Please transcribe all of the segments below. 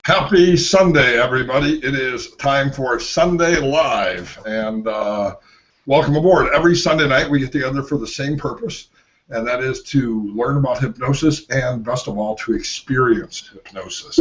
Happy Sunday, everybody. It is time for Sunday Live, and welcome aboard. Every Sunday night we get together for the same purpose, and that is to learn about hypnosis and, best of all, to experience hypnosis.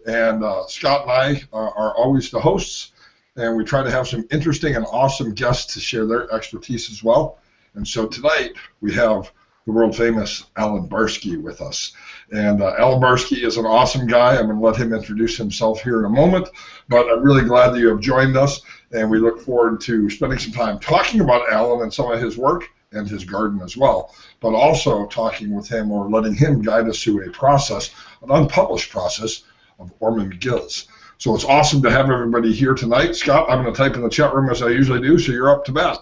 And Scott and I are always the hosts, and we try to have some interesting and awesome guests to share their expertise as well. And so tonight we have the world-famous Alan Barsky with us. And Alan Barsky is an awesome guy. I'm going to let him introduce himself here in a moment, but I'm really glad that you have joined us, and we look forward to spending some time talking about Alan and some of his work and his garden as well, but also talking with him or letting him guide us through a process, an unpublished process of Ormond Gills. So it's awesome to have everybody here tonight. Scott, I'm going to type in the chat room as I usually do, so you're up to bat.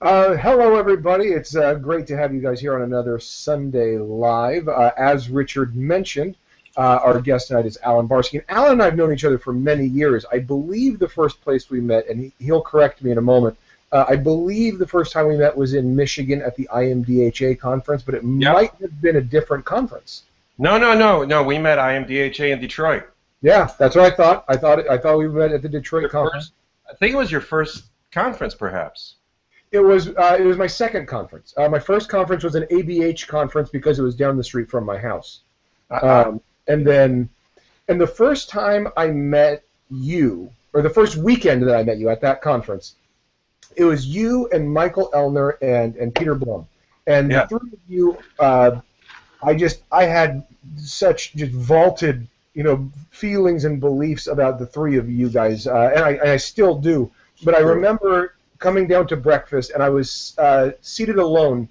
Hello, everybody. It's great to have you guys here on another Sunday Live. As Richard mentioned, our guest tonight is Alan Barsky. And Alan and I have known each other for many years. I believe the first place we met, and he'll correct me in a moment, I believe the first time we met was in Michigan at the IMDHA conference, but it might have been a different conference. No. We met IMDHA in Detroit. Yeah, that's what I thought. I thought we met at the Detroit conference. I think it was your first conference, perhaps. It was my second conference. My first conference was an ABH conference because it was down the street from my house. And the first time I met you, or the first weekend that I met you at that conference, it was you and Michael Elner and Peter Blum. And the three of you, I had such just vaulted, feelings and beliefs about the three of you guys, and I still do. But I remember coming down to breakfast, and I was seated alone,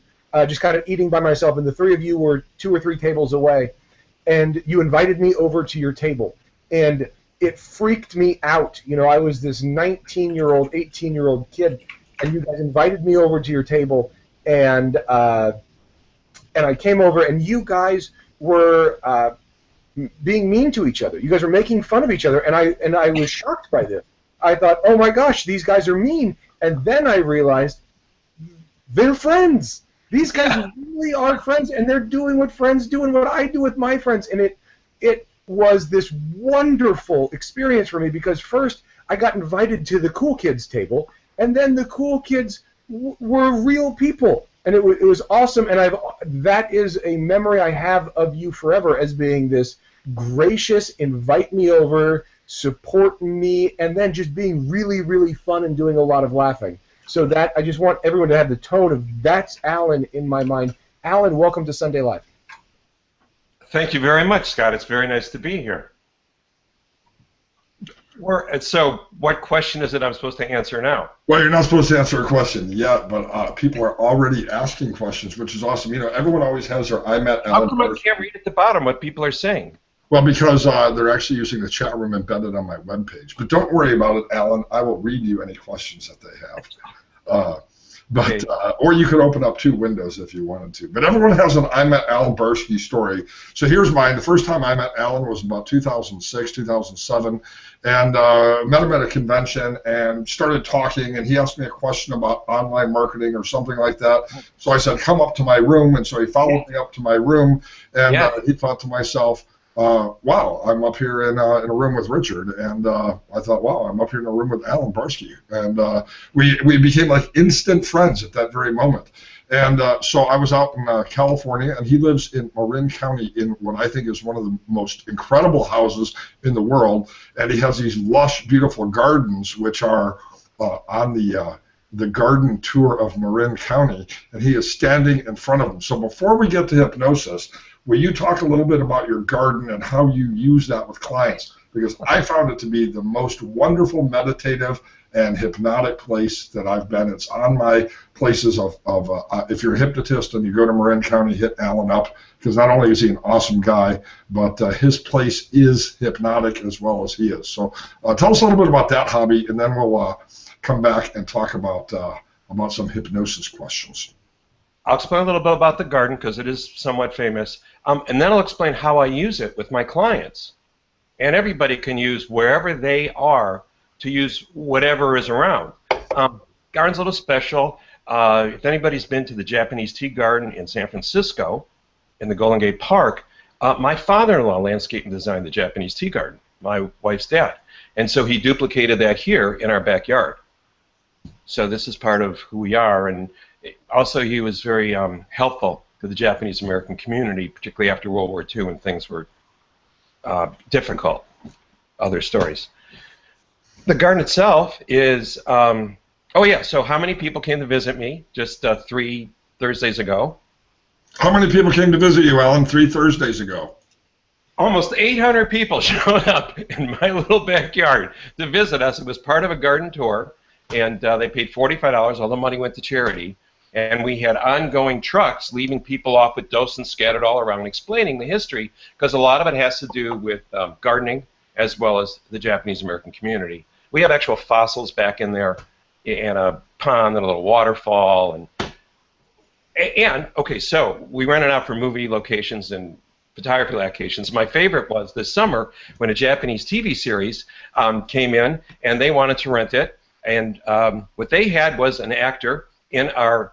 just kind of eating by myself, and the three of you were 2 or 3 tables away, and you invited me over to your table, and it freaked me out. I was this 19-year-old, 18-year-old kid, and you guys invited me over to your table, and I came over, and you guys were being mean to each other. You guys were making fun of each other, and I was shocked by this. I thought, oh my gosh, these guys are mean. And then I realized they're friends. These guys really are friends, and they're doing what friends do and what I do with my friends. And it was this wonderful experience for me because first I got invited to the cool kids table, and then the cool kids were real people. And it was awesome, and that is a memory I have of you forever as being this gracious, invite me over, support me, and then just being really, really fun and doing a lot of laughing. So that I just want everyone to have the tone of that's Alan in my mind. Alan, welcome to Sunday Live. Thank you very much, Scott. It's very nice to be here. So what question is it I'm supposed to answer now? Well, you're not supposed to answer a question yet, but people are already asking questions, which is awesome. Everyone always has their I met Alan. How come I can't read at the bottom what people are saying? Well, because they're actually using the chat room embedded on my webpage. But don't worry about it, Alan. I will read you any questions that they have. Or you could open up 2 windows if you wanted to. But everyone has an I met Alan Barsky story. So here's mine. The first time I met Alan was about 2006, 2007, and met him at a convention and started talking, and he asked me a question about online marketing or something like that. So I said, come up to my room, and so he followed me up to my room, and he thought to myself, wow, I'm up here in a room with Richard, and I thought, wow, I'm up here in a room with Alan Barsky, and we became like instant friends at that very moment. And so I was out in California, and he lives in Marin County in what I think is one of the most incredible houses in the world, and he has these lush, beautiful gardens, which are on the garden tour of Marin County, and he is standing in front of them. So before we get to hypnosis, will you talk a little bit about your garden and how you use that with clients? Because I found it to be the most wonderful, meditative, and hypnotic place that I've been. It's on my places of if you're a hypnotist and you go to Marin County, hit Alan up, because not only is he an awesome guy, but his place is hypnotic as well as he is. So tell us a little bit about that hobby, and then we'll come back and talk about some hypnosis questions. I'll explain a little bit about the garden because it is somewhat famous, and then I'll explain how I use it with my clients. And everybody can use wherever they are to use whatever is around. Garden's a little special. If anybody's been to the Japanese Tea Garden in San Francisco, in the Golden Gate Park, my father-in-law landscaped and designed the Japanese Tea Garden. my wife's dad. And so he duplicated that here in our backyard. So this is part of who we are. And also he was very helpful to the Japanese American community, particularly after World War II when things were difficult. Other stories. The garden itself is, oh yeah, so how many people came to visit me just 3 Thursdays ago? How many people came to visit you, Alan, 3 Thursdays ago? Almost 800 people showed up in my little backyard to visit us. It was part of a garden tour, and they paid $45. All the money went to charity. And we had ongoing trucks leaving people off with docents scattered all around explaining the history, because a lot of it has to do with gardening as well as the Japanese American community. We have actual fossils back in there and a pond and a little waterfall. And okay, so we rented out for movie locations and photography locations. My favorite was this summer when a Japanese TV series came in and they wanted to rent it. And what they had was an actor in our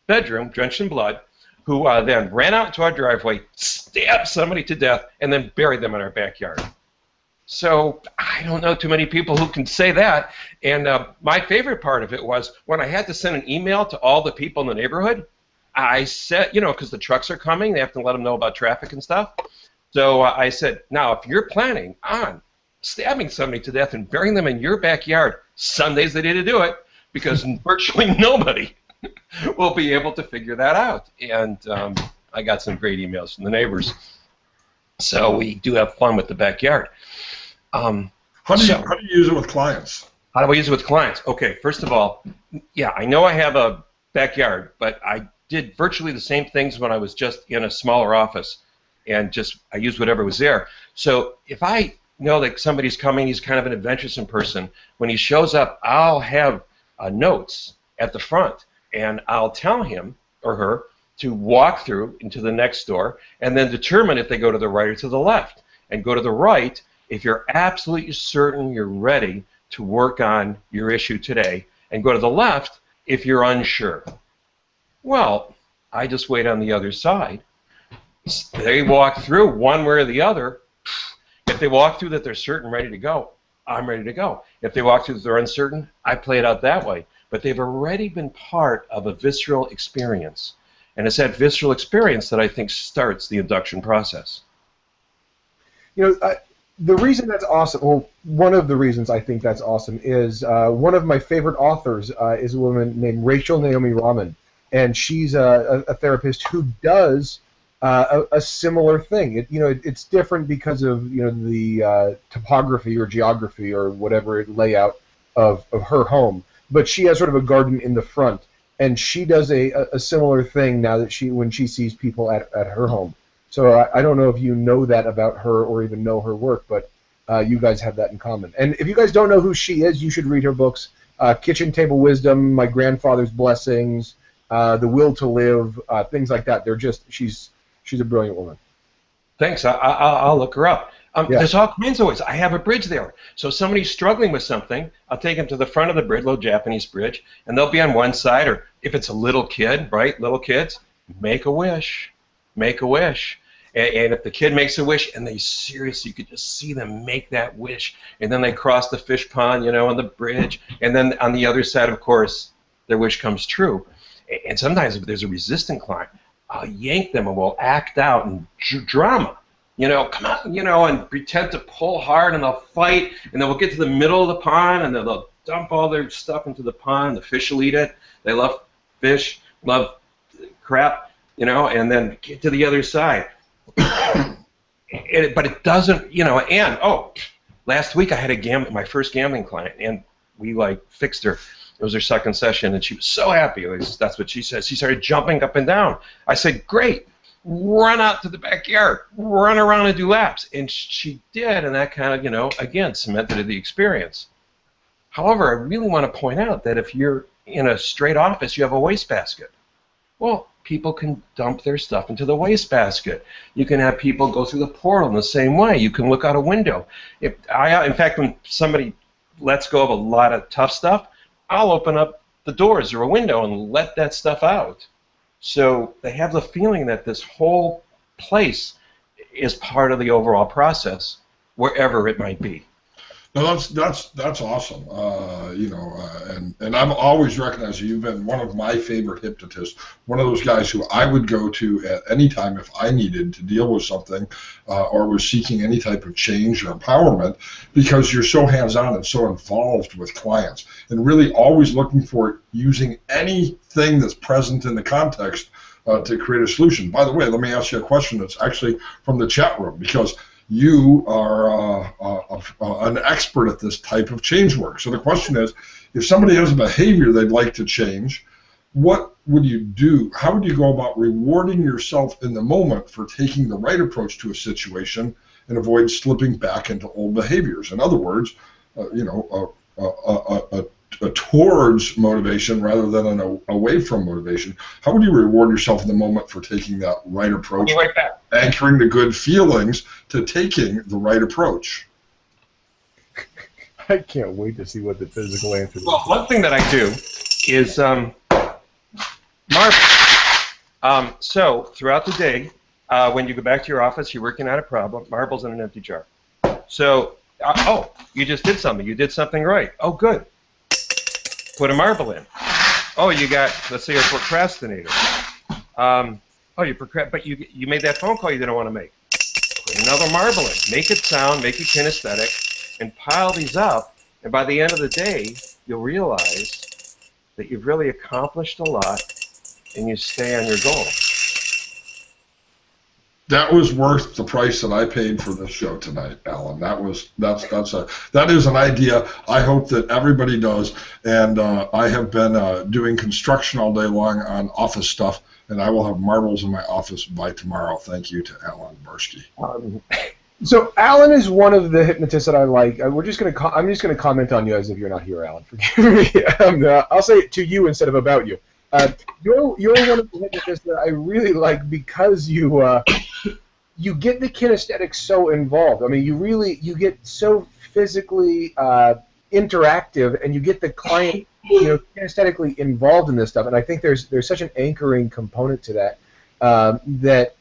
bedroom, drenched in blood, who then ran out into our driveway, stabbed somebody to death, and then buried them in our backyard. So I don't know too many people who can say that. And my favorite part of it was when I had to send an email to all the people in the neighborhood, I said, you know, because the trucks are coming, they have to let them know about traffic and stuff. So I said, now, if you're planning on stabbing somebody to death and burying them in your backyard, Sunday's the day to do it, because virtually nobody will be able to figure that out. And I got some great emails from the neighbors. So we do have fun with the backyard. How do you use it with clients? How do I use it with clients? Okay, first of all, yeah, I know I have a backyard, but I did virtually the same things when I was just in a smaller office, and just I used whatever was there. So if I know that somebody's coming, he's kind of an adventuresome person, when he shows up, I'll have notes at the front, and I'll tell him or her to walk through into the next door and then determine if they go to the right or to the left. And go to the right if you're absolutely certain you're ready to work on your issue today, and go to the left if you're unsure. Well, I just wait on the other side. They walk through one way or the other. If they walk through that they're certain, ready to go, I'm ready to go. If they walk through that they're uncertain, I play it out that way. But they've already been part of a visceral experience. And it's that visceral experience that I think starts the induction process. You know, the reason that's awesome, well, one of the reasons I think that's awesome is one of my favorite authors is a woman named Rachel Naomi Raman, and she's a therapist who does a similar thing. It's different because of the topography or geography or whatever layout of her home, but she has sort of a garden in the front, and she does a similar thing now that when she sees people at her home. So I don't know if you know that about her or even know her work, but you guys have that in common. And if you guys don't know who she is, you should read her books, Kitchen Table Wisdom, My Grandfather's Blessings, The Will to Live, things like that. She's a brilliant woman. Thanks. I'll look her up. Yeah. There's all kinds of ways. I have a bridge there. So if somebody's struggling with something, I'll take them to the front of the bridge, little Japanese bridge, and they'll be on one side. Or if it's a little kid, right, little kids, make a wish. Make a wish. And if the kid makes a wish, and they seriously, you could just see them make that wish, and then they cross the fish pond, on the bridge, and then on the other side, of course, their wish comes true. And sometimes if there's a resistant client, I'll yank them and we'll act out in drama. Come on, and pretend to pull hard, and they'll fight, and then we'll get to the middle of the pond, and then they'll dump all their stuff into the pond. The fish will eat it. They love fish, love crap, and then get to the other side. But it doesn't, last week I had my first gambling client, and we fixed her. It was her second session, and she was so happy. That's what she said. She started jumping up and down. I said, great, run out to the backyard, run around and do laps. And she did, and that kind of, again, cemented the experience. However, I really want to point out that if you're in a straight office, you have a wastebasket. Well, people can dump their stuff into the wastebasket. You can have people go through the portal in the same way. You can look out a window. In fact, when somebody lets go of a lot of tough stuff, I'll open up the doors or a window and let that stuff out. So they have the feeling that this whole place is part of the overall process. wherever it might be. No, that's awesome. And I've always recognized you've been one of my favorite hypnotists, one of those guys who I would go to at any time if I needed to deal with something or was seeking any type of change or empowerment, because you're so hands-on and so involved with clients and really always looking for using anything that's present in the context to create a solution. By the way, let me ask you a question that's actually from the chat room, because you are an expert at this type of change work. So the question is, if somebody has a behavior they'd like to change, what would you do? How would you go about rewarding yourself in the moment for taking the right approach to a situation and avoid slipping back into old behaviors? In other words, a towards motivation rather than an away from motivation. How would you reward yourself in the moment for taking that right approach, anchoring the good feelings to taking the right approach? I can't wait to see what the physical answer is. Well, one thing that I do is marble. So throughout the day, when you go back to your office, you're working on a problem, marbles in an empty jar. So, you just did something. You did something right. Oh, good. Put a marble in. Oh, you got, let's say, a procrastinator. But you made that phone call you didn't want to make. Put another marble in. Make it sound, make it kinesthetic, and pile these up. And by the end of the day, you'll realize that you've really accomplished a lot, and you stay on your goal. That was worth the price that I paid for this show tonight, Alan. That is an idea I hope that everybody does. And I have been doing construction all day long on office stuff, and I will have marbles in my office by tomorrow. Thank you to Alan Barsky. So Alan is one of the hypnotists that I like. I'm just going to comment on you as if you're not here, Alan. Forgive me. I'll say it to you instead of about you. You're one of the hypnotists that I really like because you get the kinesthetics so involved. I mean, you get so physically interactive, and you get the client kinesthetically involved in this stuff. And I think there's such an anchoring component to that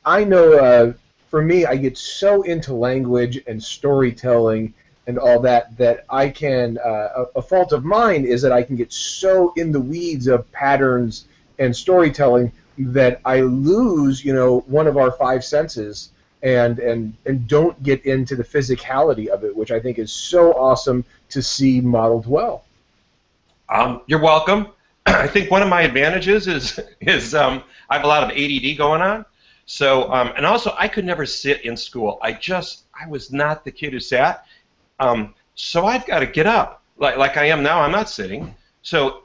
I know for me, I get so into language and storytelling and all that I can, a fault of mine is that I can get so in the weeds of patterns and storytelling that I lose, one of our five senses and don't get into the physicality of it, which I think is so awesome to see modeled well. You're welcome. I think one of my advantages is I have a lot of ADD going on. So, and also I could never sit in school. I was not the kid who sat. So I've got to get up, like I am now. I'm not sitting. So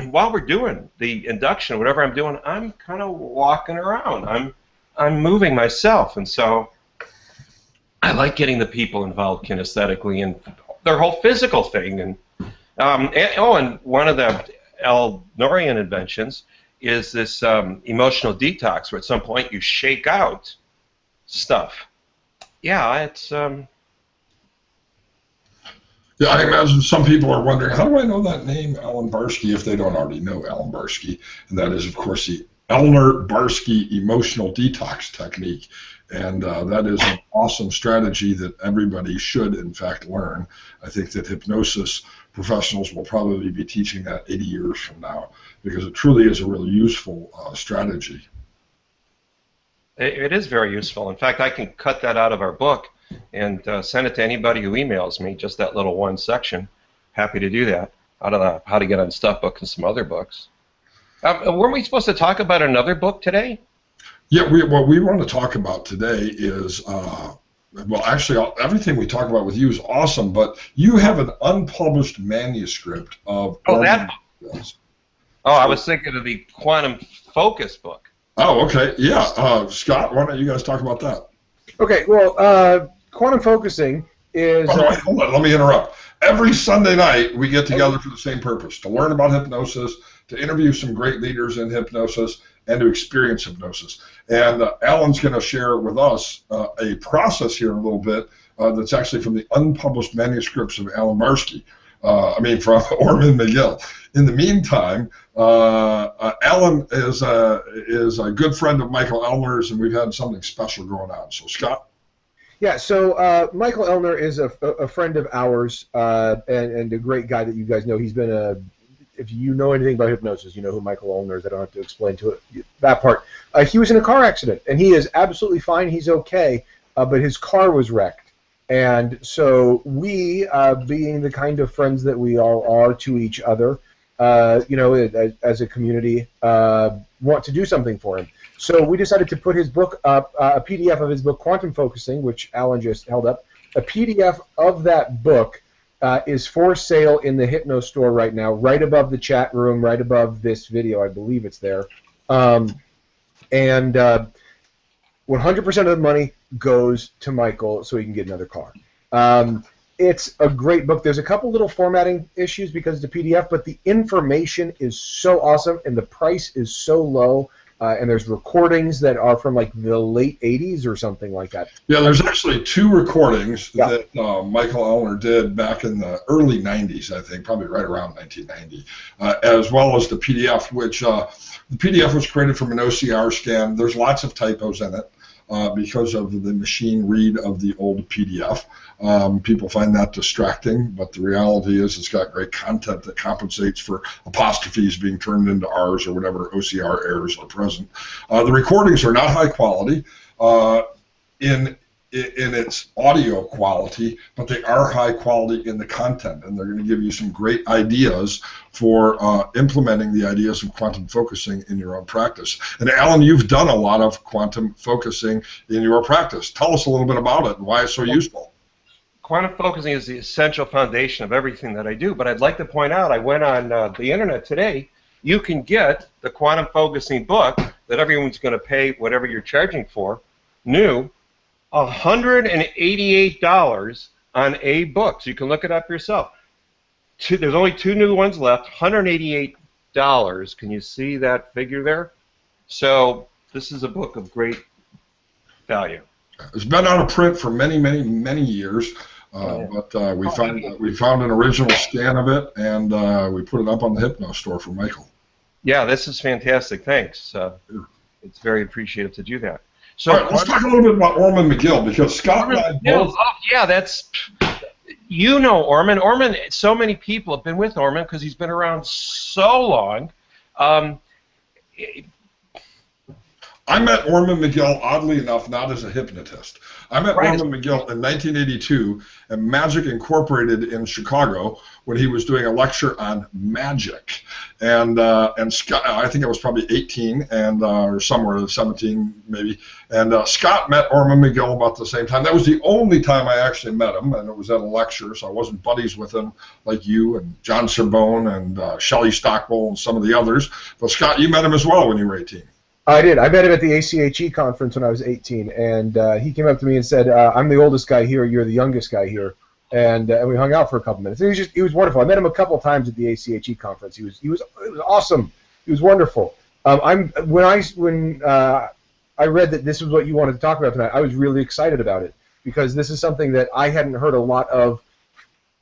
while we're doing the induction, whatever I'm doing, I'm kind of walking around. I'm moving myself, and so I like getting the people involved kinesthetically in their whole physical thing. And one of the Al Norian inventions is this emotional detox, where at some point you shake out stuff. Yeah, it's. Yeah, I imagine some people are wondering, how do I know that name, Alan Barsky, if they don't already know Alan Barsky? And that is, of course, the Elner Barsky emotional detox technique. And that is an awesome strategy that everybody should, in fact, learn. I think that hypnosis professionals will probably be teaching that 80 years from now, because it truly is a really useful strategy. It is very useful. In fact, I can cut that out of our book and send it to anybody who emails me, just that little one section. Happy to do that. I don't know how to get Unstuck book and some other books. Weren't we supposed to talk about another book today? Yeah, what we want to talk about today is, well, actually, everything we talk about with you is awesome, but you have an unpublished manuscript of... Oh, that book? Oh, I was thinking of the Quantum Focus book. Oh, okay. Yeah. Scott, why don't you guys talk about that? Okay, well, quantum focusing is... By the way, hold on, let me interrupt. Every Sunday night, we get together for the same purpose, to learn about hypnosis, to interview some great leaders in hypnosis, and to experience hypnosis. And Alan's going to share with us a process here in a little bit that's actually from the unpublished manuscripts of Alan Barsky. From Orman McGill. In the meantime, Alan is a good friend of Michael Elner's, and we've had something special going on. So, Scott? Yeah, so Michael Elner is a friend of ours and a great guy that you guys know. He's been if you know anything about hypnosis, you know who Michael Elner is. I don't have to explain to it, that part. He was in a car accident, and he is absolutely fine. He's okay, but his car was wrecked. And so we, being the kind of friends that we all are to each other, as a community, want to do something for him. So we decided to put his book up, a PDF of his book, Quantum Focusing, which Alan just held up. A PDF of that book is for sale in the Hypno store right now, right above the chat room, right above this video. I believe it's there. And 100% of the money goes to Michael so he can get another car. It's a great book. There's a couple little formatting issues because it's a PDF, but the information is so awesome and the price is so low. And there's recordings that are from like the late 80s or something like that. Yeah, there's actually 2 recordings that Michael Elner did back in the early 90s, I think, probably right around 1990, as well as the PDF, which the PDF was created from an OCR scan. There's lots of typos in it because of the machine read of the old PDF. People find that distracting, but the reality is it's got great content that compensates for apostrophes being turned into R's or whatever OCR errors are present. The recordings are not high quality in its audio quality, but they are high quality in the content, and they're going to give you some great ideas for implementing the ideas of quantum focusing in your own practice. And Alan, you've done a lot of quantum focusing in your practice. Tell us a little bit about it and why it's so useful. Quantum focusing is the essential foundation of everything that I do, but I'd like to point out, I went on the internet today, you can get the quantum focusing book that everyone's going to pay whatever you're charging for, new, $188 on a book, so you can look it up yourself. There's only 2 new ones left, $188. Can you see that figure there? So this is a book of great value. It's been out of print for many, many, many years. But we found an original scan of it, and we put it up on the Hypno store for Michael. Yeah, this is fantastic. Thanks. It's very appreciative to do that. So all right, let's talk a little bit about Orman McGill, because Scott and I both... Oh, yeah, that's... You know Orman. Orman, so many people have been with Orman because he's been around so long. I met Orman McGill, oddly enough, not as a hypnotist. I met Orman McGill in 1982 at Magic Incorporated in Chicago when he was doing a lecture on magic. And Scott, I think I was probably 18 and or somewhere 17 maybe. And Scott met Orman McGill about the same time. That was the only time I actually met him, and it was at a lecture, so I wasn't buddies with him like you and John Serbone and Shelley Stockwell and some of the others. But Scott, you met him as well when you were 18. I did. I met him at the ACHE conference when I was 18, and he came up to me and said, "I'm the oldest guy here. You're the youngest guy here," and we hung out for a couple minutes. He was wonderful. I met him a couple times at the ACHE conference. It was awesome. He was wonderful. When I read that this was what you wanted to talk about tonight, I was really excited about it because this is something that I hadn't heard a lot of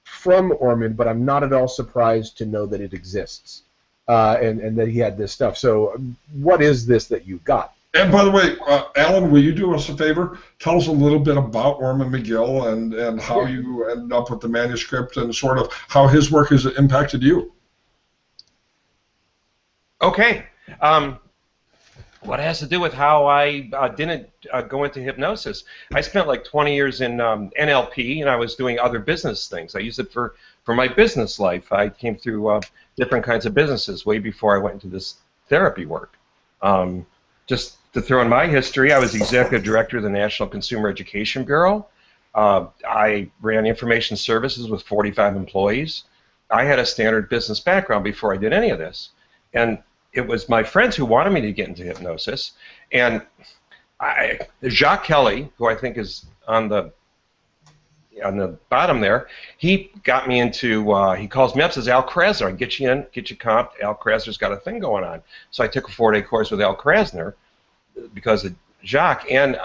from Orman, but I'm not at all surprised to know that it exists. And that he had this stuff. So what is this that you got? And by the way, Alan, will you do us a favor? Tell us a little bit about Orman McGill and how you ended up with the manuscript and sort of how his work has impacted you. Okay. What has to do with how I didn't go into hypnosis? I spent like 20 years in NLP, and I was doing other business things. I used it for my business life. I came through different kinds of businesses way before I went into this therapy work. Just to throw in my history, I was executive director of the National Consumer Education Bureau. I ran information services with 45 employees. I had a standard business background before I did any of this. And it was my friends who wanted me to get into hypnosis. And Jacques Kelly, who I think is on the bottom there, he got me into, he calls me up, says, Al Krasner, I can get you in, get you comped. Al Krasner's got a thing going on. So I took a 4-day course with Al Krasner because of Jacques. And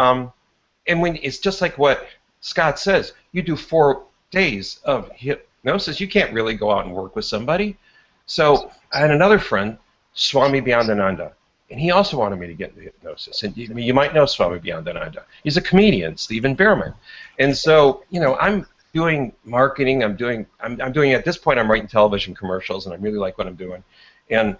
when it's just like what Scott says, you do 4 days of hypnosis, you can't really go out and work with somebody. So I had another friend, Swami Byandananda, and he also wanted me to get into hypnosis. And you might know Swami Beyondananda. He's a comedian, Stephen Behrman. And so, you know, I'm doing marketing. I'm doing at this point, I'm writing television commercials, and I really like what I'm doing. And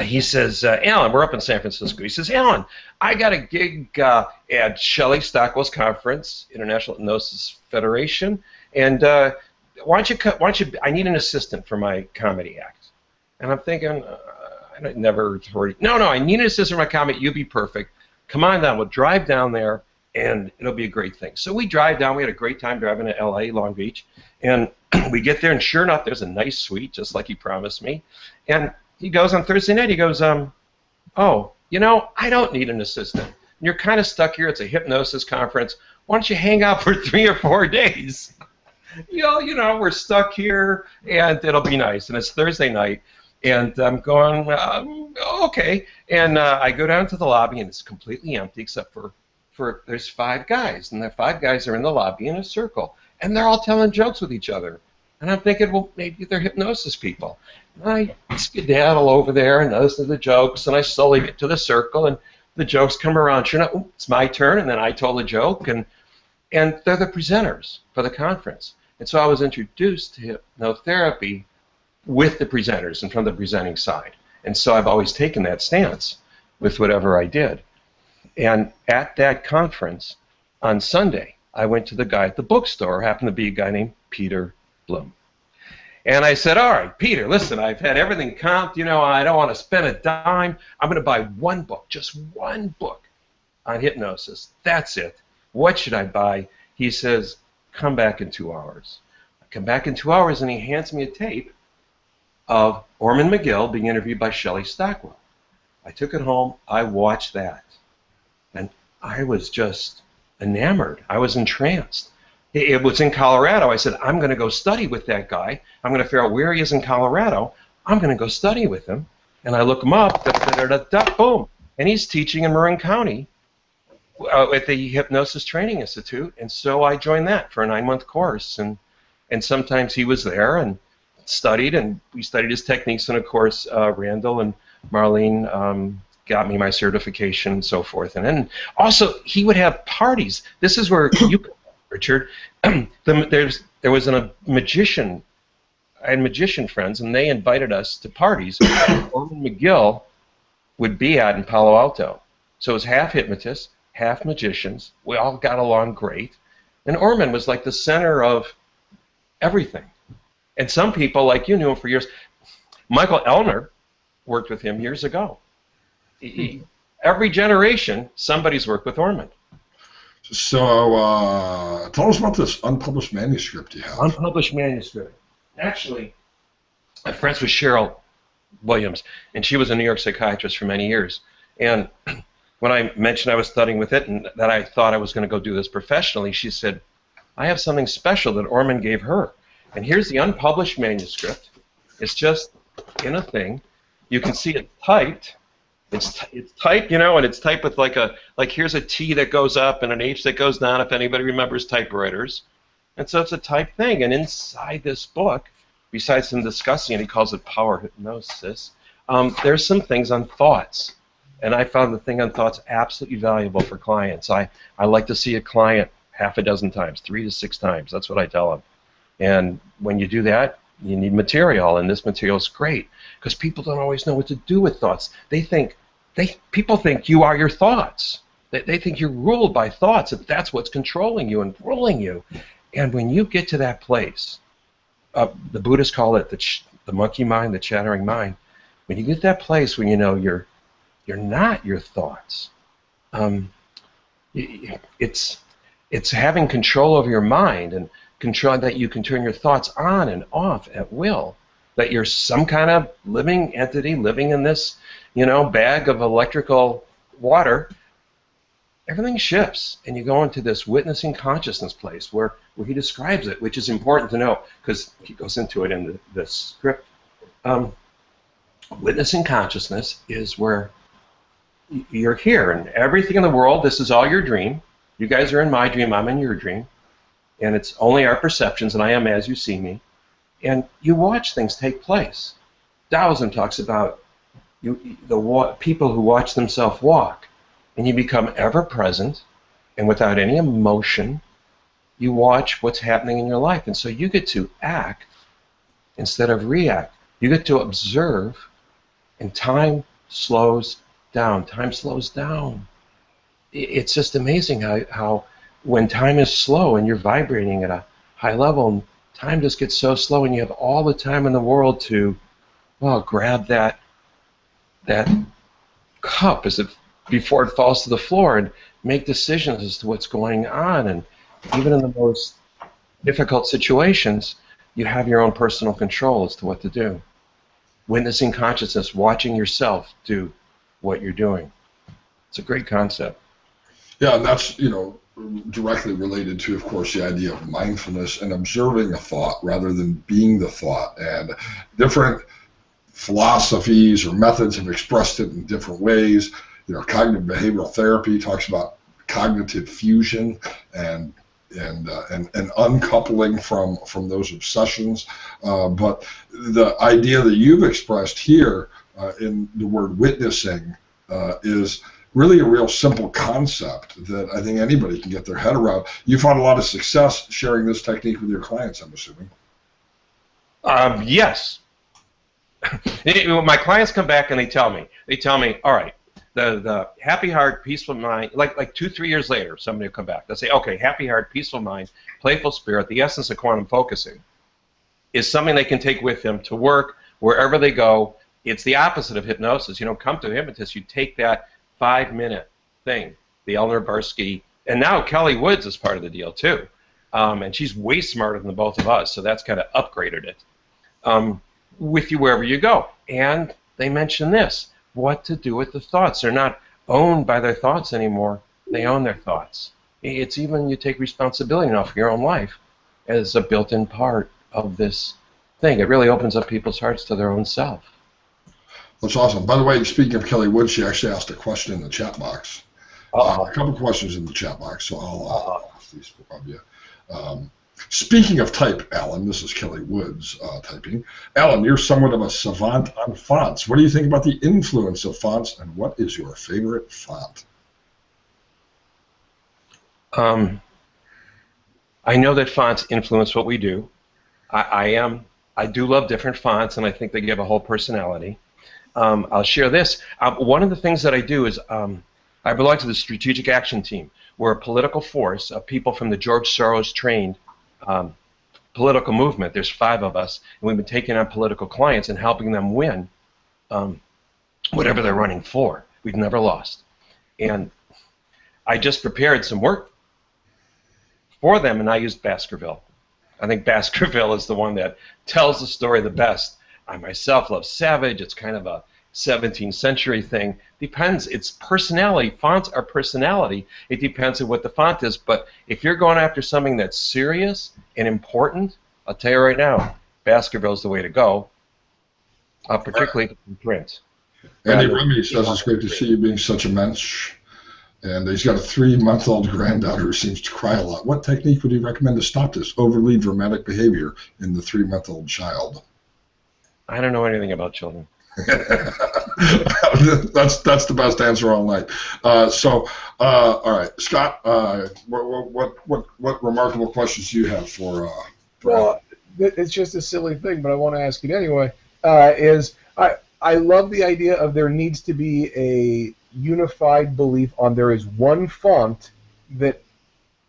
he says, Alan, we're up in San Francisco. He says, Alan, I got a gig at Shelley Stockwell's conference, International Hypnosis Federation, and why don't you? I need an assistant for my comedy act. And I'm thinking, I never heard. No, I need an assistant for my comedy. You'd be perfect. Come on down. We'll drive down there, and it'll be a great thing. So we drive down. We had a great time driving to L.A., Long Beach, and we get there, and sure enough, there's a nice suite, just like he promised me. And he goes on Thursday night, he goes, oh, you know, I don't need an assistant. You're kind of stuck here. It's a hypnosis conference. Why don't you hang out for 3 or 4 days? You know, we're stuck here, and it'll be nice. And it's Thursday night, and I'm going, okay. And I go down to the lobby, and it's completely empty except for there's 5 guys, and the 5 guys are in the lobby in a circle, and they're all telling jokes with each other. And I'm thinking, well, maybe they're hypnosis people. And I skedaddle over there and listen to the jokes, and I slowly get to the circle, and the jokes come around. Sure enough, it's my turn, and then I told a joke, and they're the presenters for the conference. And so I was introduced to hypnotherapy with the presenters and from the presenting side. And so I've always taken that stance with whatever I did. And at that conference on Sunday, I went to the guy at the bookstore, happened to be a guy named Peter Bloom. And I said, all right, Peter, listen, I've had everything comped. You know, I don't want to spend a dime. I'm going to buy 1 book, just 1 book on hypnosis. That's it. What should I buy? He says, come back in 2 hours. I come back in 2 hours, and he hands me a tape of Orman McGill being interviewed by Shelley Stockwell. I took it home. I watched that. And I was just enamored. I was entranced. It was in Colorado. I said, I'm going to go study with that guy. I'm going to figure out where he is in Colorado. I'm going to go study with him. And I look him up, boom. And he's teaching in Marin County at the Hypnosis Training Institute. And so I joined that for a 9-month course. And sometimes he was there and studied, and we studied his techniques. And, of course, Randall and Marlene got me my certification and so forth. And then also he would have parties. This is where you Richard, there was a magician. I had magician friends, and they invited us to parties Orman McGill would be at in Palo Alto. So it was half hypnotists, half magicians. We all got along great. And Orman was like the center of everything. And some people, like you, knew him for years. Michael Ellner worked with him years ago. Every generation, somebody's worked with Orman. So tell us about this unpublished manuscript you have. Unpublished manuscript. Actually, I'm friends with Cheryl Williams, and she was a New York psychiatrist for many years. And when I mentioned I was studying with it and that I thought I was going to go do this professionally, she said, I have something special that Orman gave her. And here's the unpublished manuscript. It's just in a thing. You can see it typed. It's typed, you know, and it's typed with like here's a T that goes up and an H that goes down, if anybody remembers typewriters. And so it's a typed thing. And inside this book, besides him discussing it, he calls it Power Hypnosis, there's some things on thoughts. And I found the thing on thoughts absolutely valuable for clients. I like to see a client 6 times, 3 to 6 times. That's what I tell them. And when you do that, you need material, and this material is great because people don't always know what to do with thoughts. People think you are your thoughts. They think you're ruled by thoughts, and that's what's controlling you and ruling you. And when you get to that place, the Buddhists call it the monkey mind, the chattering mind. When you get to that place when you know you're not your thoughts, it's having control over your mind and control that you can turn your thoughts on and off at will. That you're some kind of living entity living in this, bag of electrical water. Everything shifts, and you go into this witnessing consciousness place where he describes it, which is important to know because he goes into it in the script. Witnessing consciousness is where you're here, and everything in the world, this is all your dream. You guys are in my dream, I'm in your dream, and it's only our perceptions, and I am as you see me. And you watch things take place. Taoism talks about, people who watch themselves walk, and you become ever present, and without any emotion, you watch what's happening in your life, and so you get to act instead of react. You get to observe, and time slows down. Time slows down. It's just amazing how when time is slow and you're vibrating at a high level, and time just gets so slow, and you have all the time in the world to, well, grab that cup as it before it falls to the floor and make decisions as to what's going on. And even in the most difficult situations, you have your own personal control as to what to do. Witnessing consciousness, watching yourself do what you're doing. It's a great concept. Yeah, and that's, directly related to, of course, the idea of mindfulness and observing a thought rather than being the thought. And different philosophies or methods have expressed it in different ways. Cognitive behavioral therapy talks about cognitive fusion and uncoupling from those obsessions. But the idea that you've expressed here in the word witnessing is really a real simple concept that I think anybody can get their head around. You've had a lot of success sharing this technique with your clients, I'm assuming. Yes. My clients come back and they tell me, all right, the happy heart, peaceful mind, like 2-3 years later, somebody will come back. They'll say, okay, happy heart, peaceful mind, playful spirit, the essence of quantum focusing is something they can take with them to work, wherever they go. It's the opposite of hypnosis. You don't come to a hypnotist, you take that 5-minute thing, the Eleanor Barsky, and now Kelly Woods is part of the deal too. And she's way smarter than the both of us, so that's kind of upgraded it. With you wherever you go. And they mention this, what to do with the thoughts. They're not owned by their thoughts anymore. They own their thoughts. It's even you take responsibility now for your own life as a built-in part of this thing. It really opens up people's hearts to their own self. That's awesome. By the way, speaking of Kelly Wood, she actually asked a question in the chat box. A couple questions in the chat box, so I'll ask these of you. Speaking of type, Alan, this is Kelly Woods typing. Alan, you're somewhat of a savant on fonts. What do you think about the influence of fonts, and what is your favorite font? I know that fonts influence what we do. I do love different fonts, and I think they give a whole personality. I'll share this. One of the things that I do is I belong to the Strategic Action Team. We're a political force of people from the George Soros trained political movement. There's 5 of us, and we've been taking on political clients and helping them win whatever they're running for. We've never lost. And I just prepared some work for them, and I used Baskerville. I think Baskerville is the one that tells the story the best. I myself love Savage. It's kind of a 17th century thing. Depends. It's personality. Fonts are personality. It depends on what the font is. But if you're going after something that's serious and important, I'll tell you right now, Baskerville's the way to go, particularly in print. Andy Remy says it's great to see you being such a mensch. And he's got a 3-month-old granddaughter who seems to cry a lot. What technique would you recommend to stop this overly dramatic behavior in the 3-month-old child? I don't know anything about children. That's the best answer all night. All right, Scott. What remarkable questions do you have for well, it's just a silly thing, but I want to ask it anyway. I love the idea of there needs to be a unified belief on there is one font that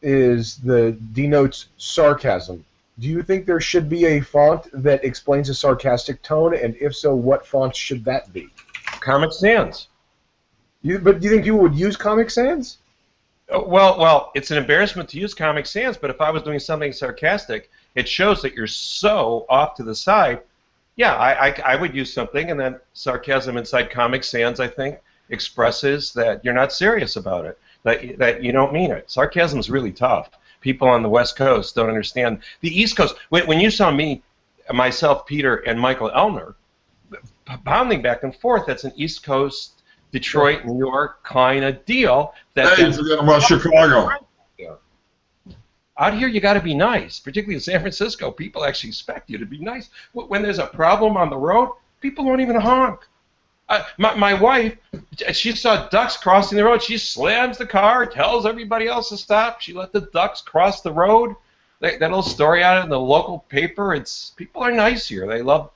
denotes sarcasm. Do you think there should be a font that explains a sarcastic tone, and if so, what font should that be? Comic Sans. But do you think people would use Comic Sans? Well, it's an embarrassment to use Comic Sans, but if I was doing something sarcastic, it shows that you're so off to the side. Yeah, I would use something, and then sarcasm inside Comic Sans, I think, expresses that you're not serious about it, that you don't mean it. Sarcasm is really tough. People on the West Coast don't understand. The East Coast, when you saw me, myself, Peter, and Michael Elner pounding back and forth, that's an East Coast, Detroit, New York kind of deal. Hey, forget about Chicago. Out here, you got to be nice, particularly in San Francisco. People actually expect you to be nice. When there's a problem on the road, people don't even honk. My wife, she saw ducks crossing the road. She slams the car, tells everybody else to stop. She let the ducks cross the road. That little story out in the local paper. People are nice here. They love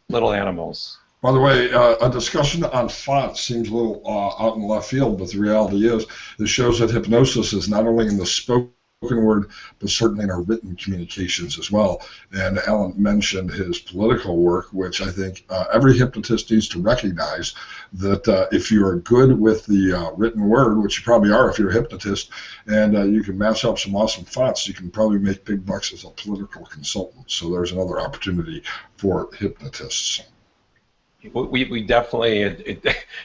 little animals. By the way, a discussion on fonts seems a little out in left field, but the reality is it shows that hypnosis is not only in the spoken word, but certainly in our written communications as well. And Alan mentioned his political work, which I think every hypnotist needs to recognize that if you are good with the written word, which you probably are if you're a hypnotist, and you can mash up some awesome fonts, you can probably make big bucks as a political consultant. So there's another opportunity for hypnotists. We definitely,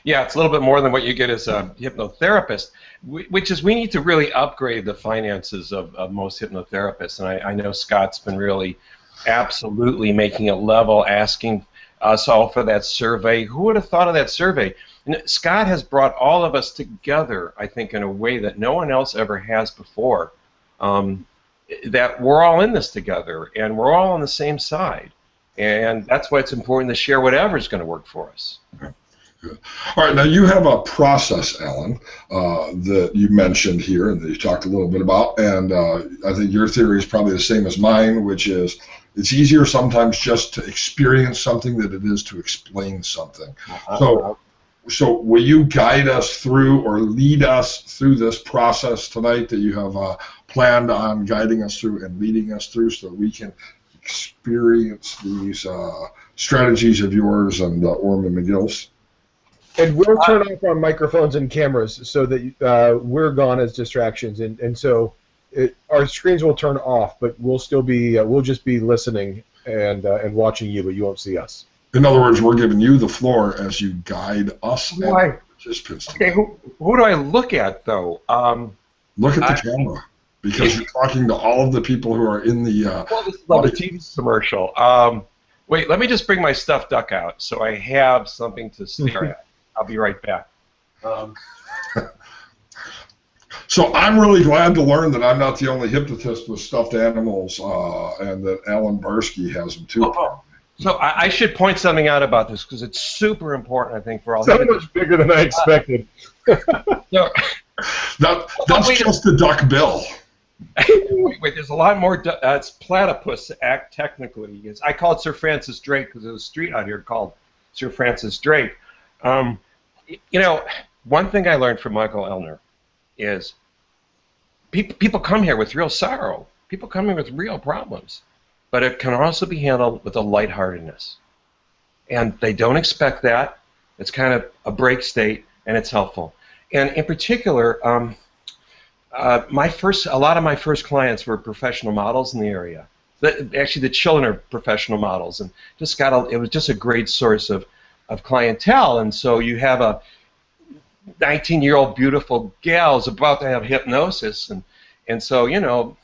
yeah, it's a little bit more than what you get as a hypnotherapist, which is we need to really upgrade the finances of most hypnotherapists. And I know Scott's been really absolutely making it level, asking us all for that survey. Who would have thought of that survey? And Scott has brought all of us together, I think, in a way that no one else ever has before, that we're all in this together, and we're all on the same side. And that's why it's important to share whatever is going to work for us. Good. All right, now you have a process, Alan, that you mentioned here and that you talked a little bit about, and I think your theory is probably the same as mine, which is it's easier sometimes just to experience something than it is to explain something. So will you guide us through or lead us through this process tonight that you have planned on guiding us through and leading us through so that we can experience these strategies of yours and Orm and McGill's? And we'll turn off our microphones and cameras so that we're gone as distractions, and so our screens will turn off, but we'll still be we'll just be listening and watching you, but you won't see us. In other words, we're giving you the floor as you guide us and participants. Okay, who do I look at though? Look at the camera. Because you're talking to all of the people who are in the... well, this is like a TV commercial. Wait, let me just bring my stuffed duck out so I have something to stare at. I'll be right back. So I'm really glad to learn that I'm not the only hypnotist with stuffed animals and that Alan Barsky has them too. So I should point something out about this because it's super important, I think, for all so much bigger than I expected. That's just the duck bill. Wait, there's a lot more. It's platypus act technically. I call it Sir Francis Drake because there's a street out here called Sir Francis Drake. You know, one thing I learned from Michael Ellner is people come here with real sorrow. People come here with real problems, but it can also be handled with a lightheartedness. And they don't expect that. It's kind of a break state, and it's helpful. And in particular, a lot of my first clients were professional models in the area. Actually, the children are professional models, and it was just a great source of clientele. And so you have a 19-year-old beautiful gal is about to have hypnosis, and so you know,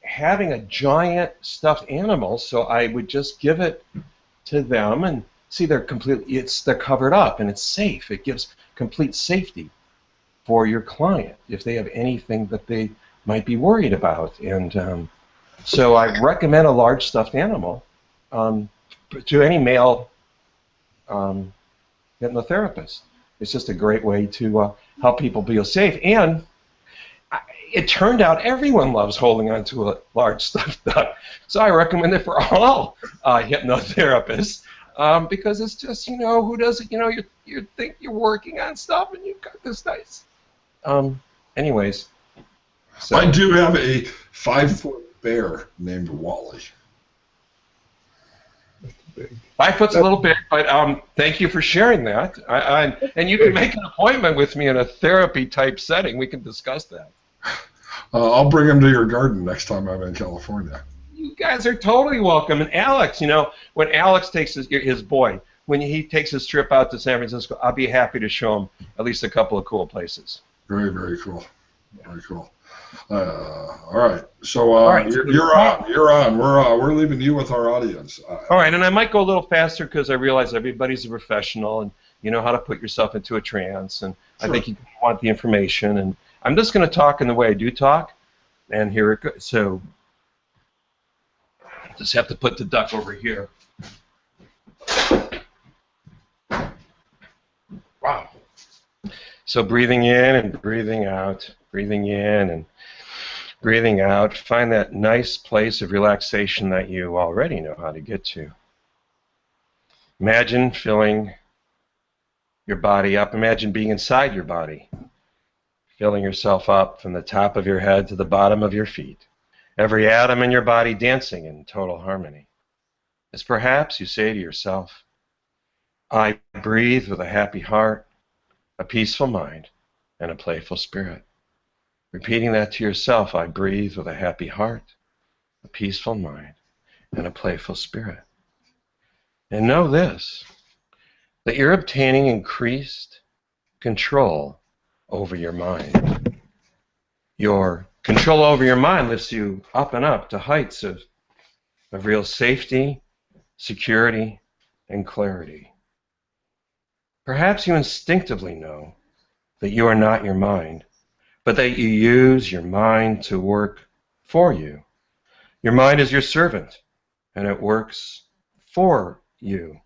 having a giant stuffed animal. So I would just give it to them and see they're covered up and it's safe. It gives complete safety for your client if they have anything that they might be worried about. And so I recommend a large stuffed animal to any male hypnotherapist. It's just a great way to help people feel safe. And it turned out everyone loves holding on to a large stuffed duck. So I recommend it for all hypnotherapists because it's just, you know, who doesn't, you know, you think you're working on stuff and you've got this nice. Anyways. So. I do have a 5-foot bear named Wally. 5 foot's a little big, but thank you for sharing that. And you can make an appointment with me in a therapy type setting. We can discuss that. I'll bring him to your garden next time I'm in California. You guys are totally welcome. And Alex, you know, when Alex takes his boy, when he takes his trip out to San Francisco, I'll be happy to show him at least a couple of cool places. Very, very cool. Very cool. All right. So all right. You're on. You're on. We're leaving you with our audience. All right, and I might go a little faster because I realize everybody's a professional and you know how to put yourself into a trance, and sure. I think you want the information. And I'm just going to talk in the way I do talk, and here it goes. So I just have to put the duck over here. So breathing in and breathing out, breathing in and breathing out, find that nice place of relaxation that you already know how to get to. Imagine filling your body up. Imagine being inside your body, filling yourself up from the top of your head to the bottom of your feet. Every atom in your body dancing in total harmony. As perhaps you say to yourself, I breathe with a happy heart, a peaceful mind, and a playful spirit. Repeating that to yourself, I breathe with a happy heart, a peaceful mind, and a playful spirit. And know this, that you're obtaining increased control over your mind. Your control over your mind lifts you up and up to heights of real safety, security, and clarity. Perhaps you instinctively know that you are not your mind, but that you use your mind to work for you. Your mind is your servant, and it works for you.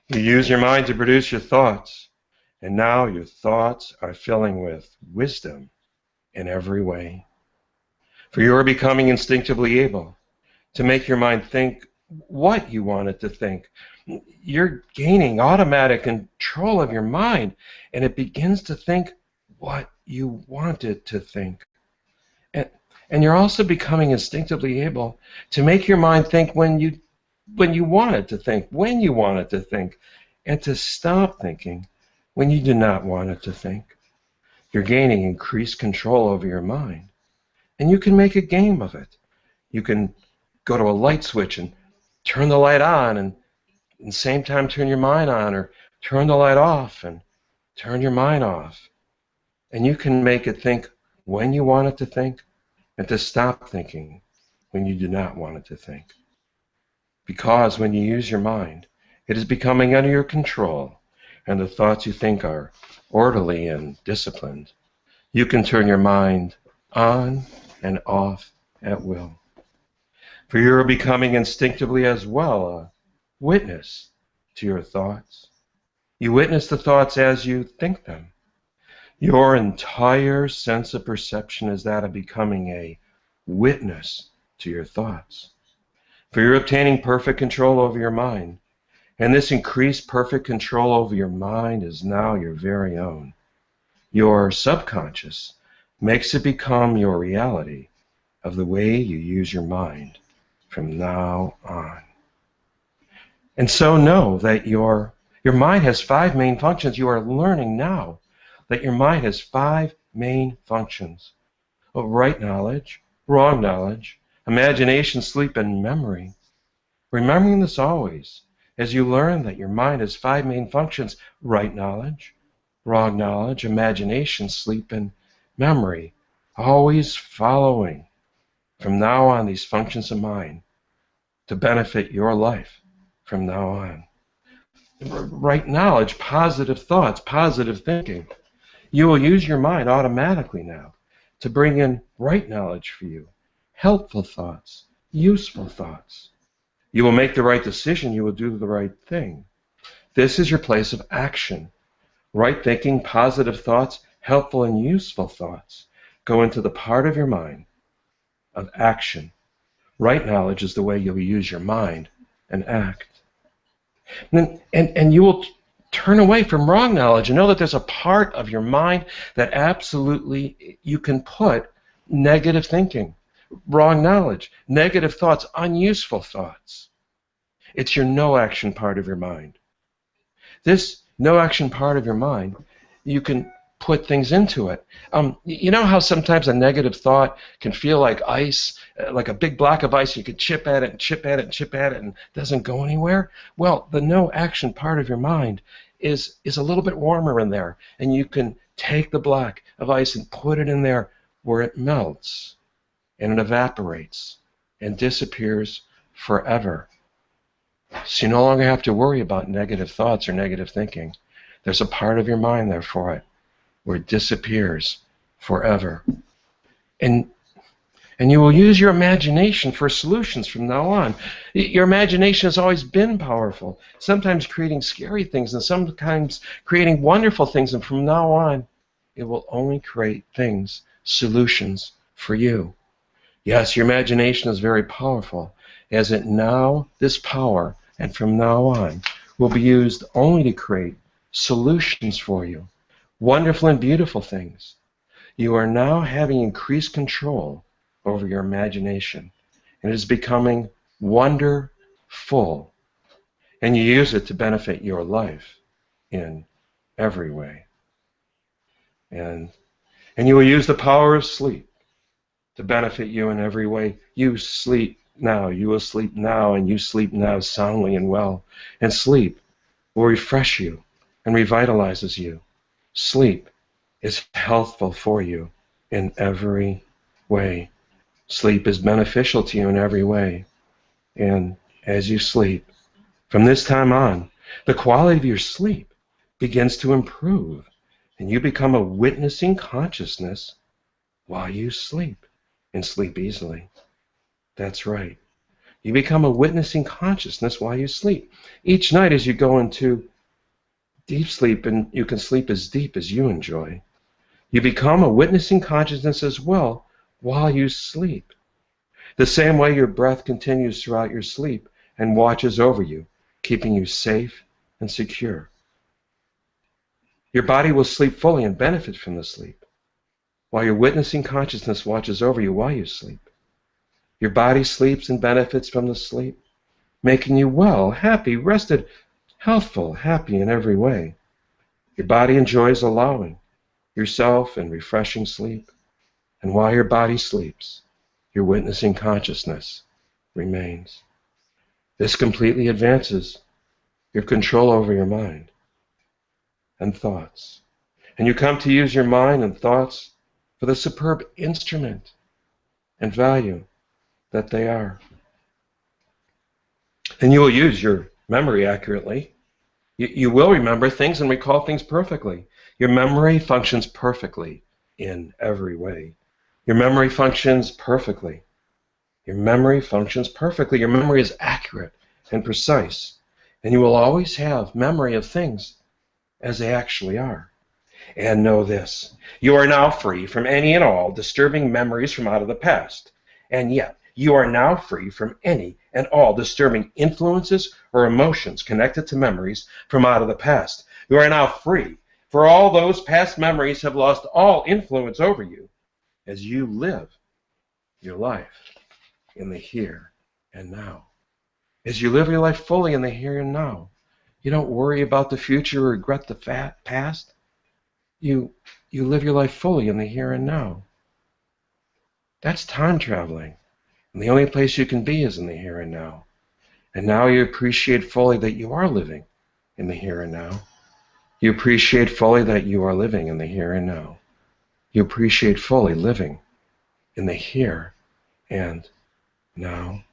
You use your mind to produce your thoughts, and now your thoughts are filling with wisdom in every way. For you are becoming instinctively able to make your mind think what you want it to think. You're gaining automatic control of your mind, and it begins to think what you want it to think. And you're also becoming instinctively able to make your mind think when you want it to think, when you want it to think, and to stop thinking when you do not want it to think. You're gaining increased control over your mind, and you can make a game of it. You can go to a light switch and turn the light on, and at the same time turn your mind on, or turn the light off and turn your mind off. And you can make it think when you want it to think, and to stop thinking when you do not want it to think. Because when you use your mind, it is becoming under your control, and the thoughts you think are orderly and disciplined. You can turn your mind on and off at will. For you are becoming instinctively as well a witness to your thoughts. You witness the thoughts as you think them. Your entire sense of perception is that of becoming a witness to your thoughts. For you're obtaining perfect control over your mind, and this increased perfect control over your mind is now your very own. Your subconscious makes it become your reality of the way you use your mind from now on. And so know that your mind has 5 main functions. You are learning now that your mind has 5 main functions: right knowledge, wrong knowledge, imagination, sleep, and memory. Remembering this always as you learn that your mind has 5 main functions: right knowledge, wrong knowledge, imagination, sleep, and memory. Always following from now on these functions of mind to benefit your life from now on. Right knowledge, positive thoughts, positive thinking. You will use your mind automatically now to bring in right knowledge for you, helpful thoughts, useful thoughts. You will make the right decision. You will do the right thing. This is your place of action. Right thinking, positive thoughts, helpful and useful thoughts go into the part of your mind of action. Right knowledge is the way you'll use your mind and act. And you will turn away from wrong knowledge and know that there's a part of your mind that absolutely you can put negative thinking, wrong knowledge, negative thoughts, unuseful thoughts. It's your no action part of your mind. This no action part of your mind, you can put things into it. You know how sometimes a negative thought can feel like ice, like a big block of ice. You could chip at it and chip at it and chip at it and it doesn't go anywhere? Well, the no action part of your mind is a little bit warmer in there, and you can take the block of ice and put it in there where it melts and it evaporates and disappears forever. So you no longer have to worry about negative thoughts or negative thinking. There's a part of your mind there for it, where it disappears forever. And And you will use your imagination for solutions from now on. Your imagination has always been powerful, sometimes creating scary things and sometimes creating wonderful things. And from now on, it will only create things, solutions for you. Yes, your imagination is very powerful, as it now, this power, and from now on, will be used only to create solutions for you, wonderful and beautiful things. You are now having increased control over your imagination, and it is becoming wonderful, and you use it to benefit your life in every way. And you will use the power of sleep to benefit you in every way. You sleep now, you will sleep now, and you sleep now soundly and well. And sleep will refresh you and revitalizes you. Sleep is healthful for you in every way. Sleep is beneficial to you in every way. And as you sleep, from this time on, the quality of your sleep begins to improve, and you become a witnessing consciousness while you sleep, and sleep easily. That's right. You become a witnessing consciousness while you sleep. Each night as you go into deep sleep, and you can sleep as deep as you enjoy, you become a witnessing consciousness as well while you sleep. The same way your breath continues throughout your sleep and watches over you, keeping you safe and secure. Your body will sleep fully and benefit from the sleep, while your witnessing consciousness watches over you while you sleep. Your body sleeps and benefits from the sleep, making you well, happy, rested, healthful, happy in every way. Your body enjoys allowing yourself in refreshing sleep, and while your body sleeps, your witnessing consciousness remains. This completely advances your control over your mind and thoughts. And you come to use your mind and thoughts for the superb instrument and value that they are. And you will use your memory accurately. You will remember things and recall things perfectly. Your memory functions perfectly in every way. Your memory functions perfectly. Your memory functions perfectly. Your memory is accurate and precise. And you will always have memory of things as they actually are. And know this, you are now free from any and all disturbing memories from out of the past. And yet, you are now free from any and all disturbing influences or emotions connected to memories from out of the past. You are now free, for all those past memories have lost all influence over you as you live your life in the here and now. As you live your life fully in the here and now, you don't worry about the future or regret the past. You live your life fully in the here and now. That's time traveling. And the only place you can be is in the here and now. And now you appreciate fully that you are living in the here and now. You appreciate fully that you are living in the here and now. You appreciate fully living in the here and now.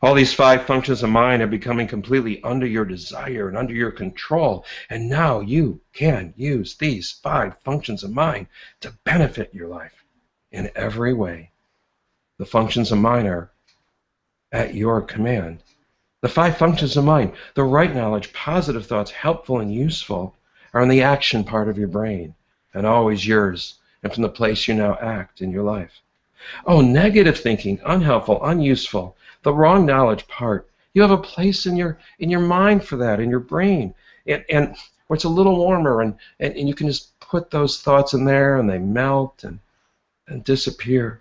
All these 5 functions of mind are becoming completely under your desire and under your control. And now you can use these 5 functions of mind to benefit your life in every way. The functions of mind are at your command. The 5 functions of mind, the right knowledge, positive thoughts, helpful and useful, are in the action part of your brain and always yours and from the place you now act in your life. Oh, negative thinking, unhelpful, unuseful, the wrong knowledge part, you have a place in your mind for that, in your brain, and where it's a little warmer, and you can just put those thoughts in there and they melt and disappear.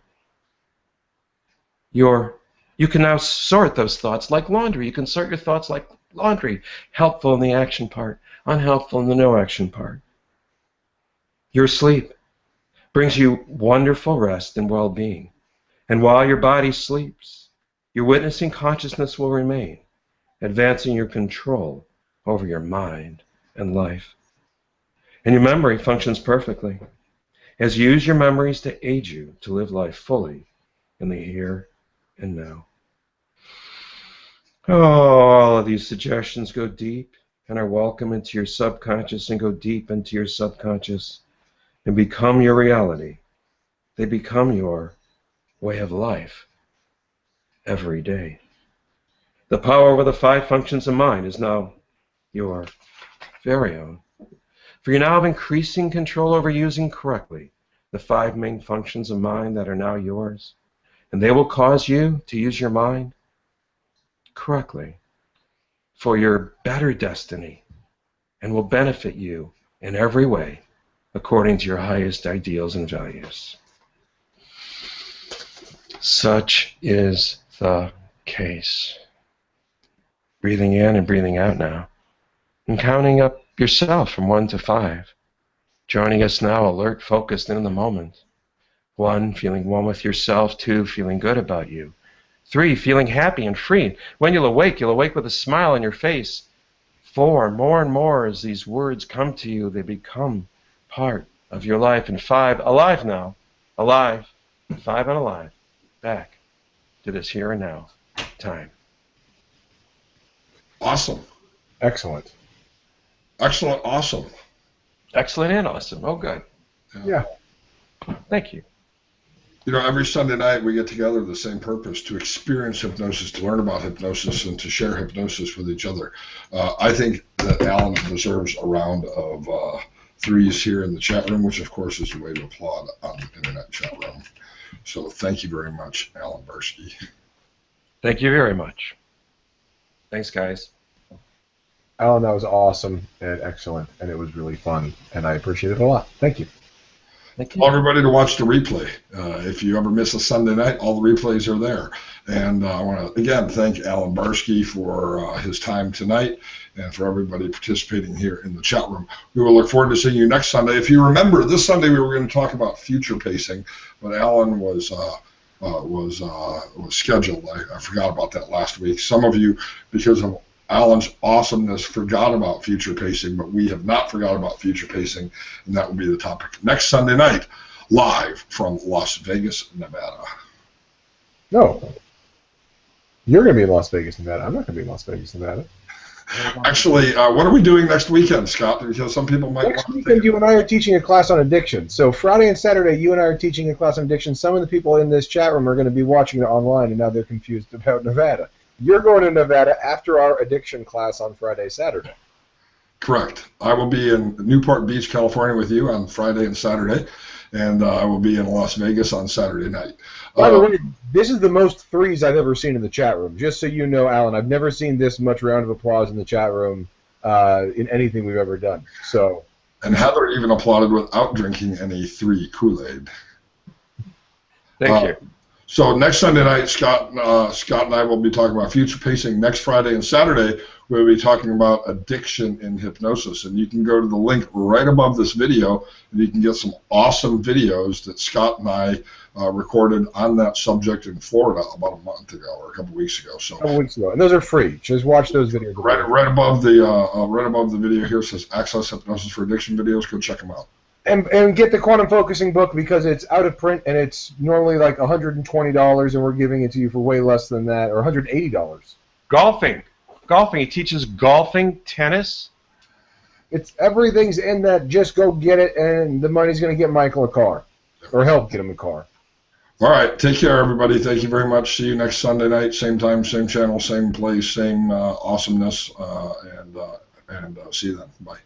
You can now sort those thoughts like laundry. You can sort your thoughts like laundry, helpful in the action part, unhelpful in the no action part. Your sleep brings you wonderful rest and well-being. And while your body sleeps, your witnessing consciousness will remain, advancing your control over your mind and life. And your memory functions perfectly, as you use your memories to aid you to live life fully in the here and now. Oh, all of these suggestions go deep and are welcome into your subconscious and go deep into your subconscious and become your reality. They become your way of life every day. The power over the 5 functions of mind is now your very own. For you now have increasing control over using correctly the 5 main functions of mind that are now yours, and they will cause you to use your mind correctly for your better destiny and will benefit you in every way according to your highest ideals and values. Such is the case. Breathing in and breathing out now, and counting up yourself from 1 to 5. Joining us now, alert, focused, and in the moment. 1, feeling one with yourself. 2, feeling good about you. 3, feeling happy and free. When you'll awake with a smile on your face. 4, more and more as these words come to you, they become part of your life. And 5, alive now, alive, 5 and alive, back to this here and now time. Awesome. Excellent. Excellent. Awesome. Excellent and awesome. Oh, good. Yeah. Thank you. You know, every Sunday night we get together with the same purpose, to experience hypnosis, to learn about hypnosis, and to share hypnosis with each other. I think that Alan deserves a round of threes here in the chat room, which of course is a way to applaud on the internet chat room. So thank you very much, Alan Barsky. Thank you very much. Thanks, guys. Alan, that was awesome and excellent, and it was really fun, and I appreciate it a lot. Thank you. Thank you. Tell everybody to watch the replay. If you ever miss a Sunday night, all the replays are there. And I want to, again, thank Alan Barsky for his time tonight and for everybody participating here in the chat room. We will look forward to seeing you next Sunday. If you remember, this Sunday we were going to talk about future pacing, but Alan was scheduled. I forgot about that last week. Some of you, because of Alan's awesomeness, forgot about future pacing, but we have not forgot about future pacing, and that will be the topic next Sunday night, live from Las Vegas, Nevada. No. You're going to be in Las Vegas, Nevada. I'm not going to be in Las Vegas, Nevada. Actually, what are we doing next weekend, Scott? Because some people might Next weekend, you and I are teaching a class on addiction. So Friday and Saturday, you and I are teaching a class on addiction. Some of the people in this chat room are going to be watching it online, and now they're confused about Nevada. You're going to Nevada after our addiction class on Friday, Saturday. Correct. I will be in Newport Beach, California with you on Friday and Saturday, and I will be in Las Vegas on Saturday night. By the way, this is the most threes I've ever seen in the chat room. Just so you know, Alan, I've never seen this much round of applause in the chat room in anything we've ever done. So. And Heather even applauded without drinking any 3 Kool-Aid. Thank you. So next Sunday night, Scott and I will be talking about future pacing. Next Friday and Saturday, we'll be talking about addiction in hypnosis. And you can go to the link right above this video, and you can get some awesome videos that Scott and I recorded on that subject in Florida about a month ago or a couple weeks ago. So. A couple weeks ago, and those are free. Just watch those videos. Right above the video here says Access Hypnosis for Addiction videos. Go check them out. And get the Quantum Focusing book, because it's out of print and it's normally like $120, and we're giving it to you for way less than that, or $180. Golfing. He teaches golfing, tennis. It's everything's in that. Just go get it, and the money's going to get Michael a car, or help get him a car. All right. Take care, everybody. Thank you very much. See you next Sunday night. Same time, same channel, same place, same awesomeness, and see you then. Bye.